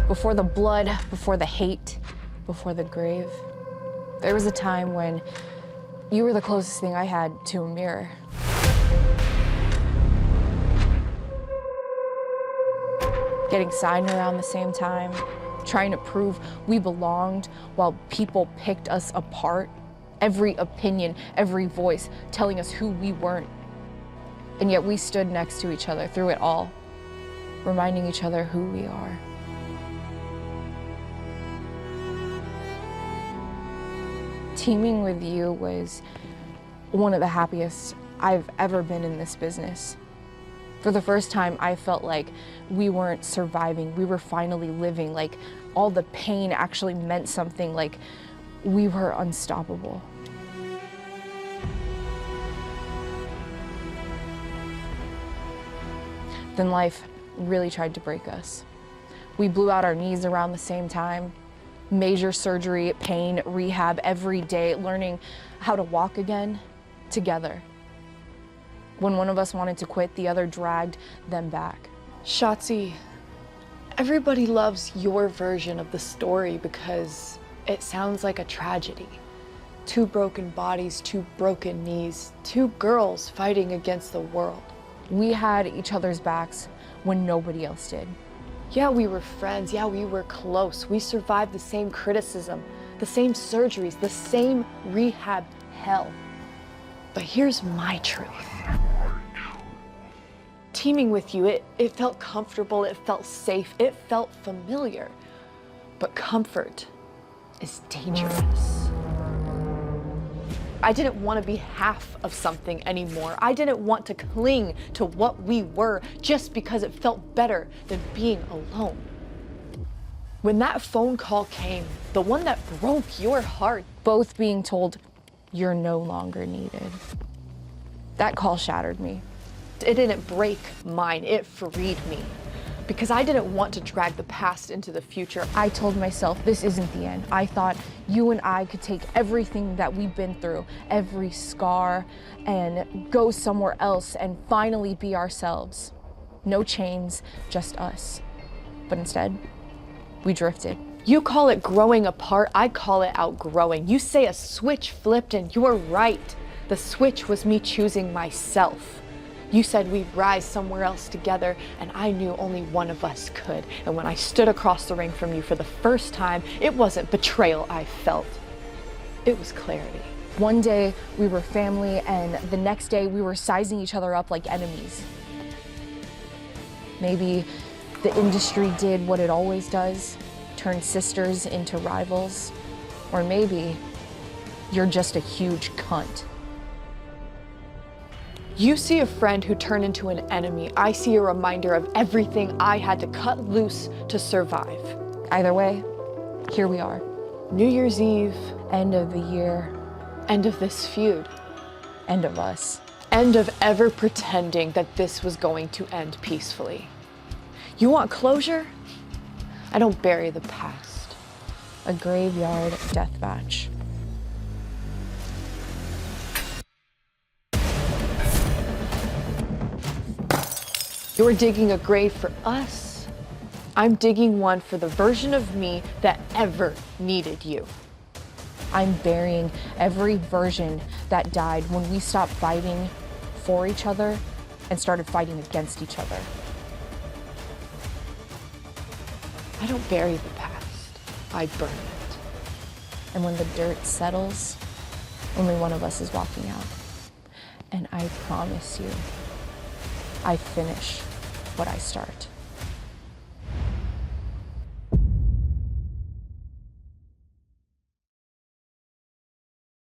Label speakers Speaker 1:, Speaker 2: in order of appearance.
Speaker 1: Before the blood, before the hate, before the grave. There was a time when you were the closest thing I had to a mirror. Getting signed around the same time, trying to prove we belonged while people picked us apart. Every opinion, every voice telling us who we weren't. And yet we stood next to each other through it all, reminding each other who we are. Teaming with you was one of the happiest I've ever been in this business. For the first time, I felt like we weren't surviving, we were finally living, like all the pain actually meant something, like we were unstoppable. Then life really tried to break us. We blew out our knees around the same time. Major surgery, pain, rehab every day, learning how to walk again together. When one of us wanted to quit, the other dragged them back.
Speaker 2: Shotzi, everybody loves your version of the story because it sounds like a tragedy. 2 broken bodies, 2 broken knees, 2 girls fighting against the world.
Speaker 1: We had each other's backs when nobody else did.
Speaker 2: Yeah, we were friends. Yeah, we were close. We survived the same criticism, the same surgeries, the same rehab hell. But here's my truth. Teaming with you, it felt comfortable, it felt safe, it felt familiar. But comfort is dangerous. I didn't want to be half of something anymore. I didn't want to cling to what we were just because it felt better than being alone. When that phone call came, the one that broke your heart,
Speaker 1: Both being told you're no longer needed. That call shattered me.
Speaker 2: it didn't break mine, it freed me. Because I didn't want to drag the past into the future.
Speaker 1: I told myself this isn't the end. I thought you and I could take everything that we've been through, every scar, and go somewhere else and finally be ourselves. No chains, just us. But instead, we drifted.
Speaker 2: You call it growing apart, I call it outgrowing. You say a switch flipped and you're right. The switch was me choosing myself. You said we'd rise somewhere else together, and I knew only one of us could. And when I stood across the ring from you for the first time, it wasn't betrayal I felt. It was clarity.
Speaker 1: One day we were family, and the next day we were sizing each other up like enemies. Maybe the industry did what it always does, turn sisters into rivals. Or maybe you're just a huge cunt.
Speaker 2: You see a friend who turned into an enemy. I see a reminder of everything I had to cut loose to survive.
Speaker 1: Either way, here we are.
Speaker 2: New Year's Eve.
Speaker 1: End of the year.
Speaker 2: End of this feud.
Speaker 1: End of us.
Speaker 2: End of ever pretending that this was going to end peacefully. You want closure? I don't bury the past.
Speaker 1: A graveyard death match.
Speaker 2: You're digging a grave for us. I'm digging one for the version of me that ever needed you.
Speaker 1: I'm burying every version that died when we stopped fighting for each other and started fighting against each other.
Speaker 2: I don't bury the past, I burn it.
Speaker 1: And when the dirt settles, only one of us is walking out. And I promise you, I finish what I start.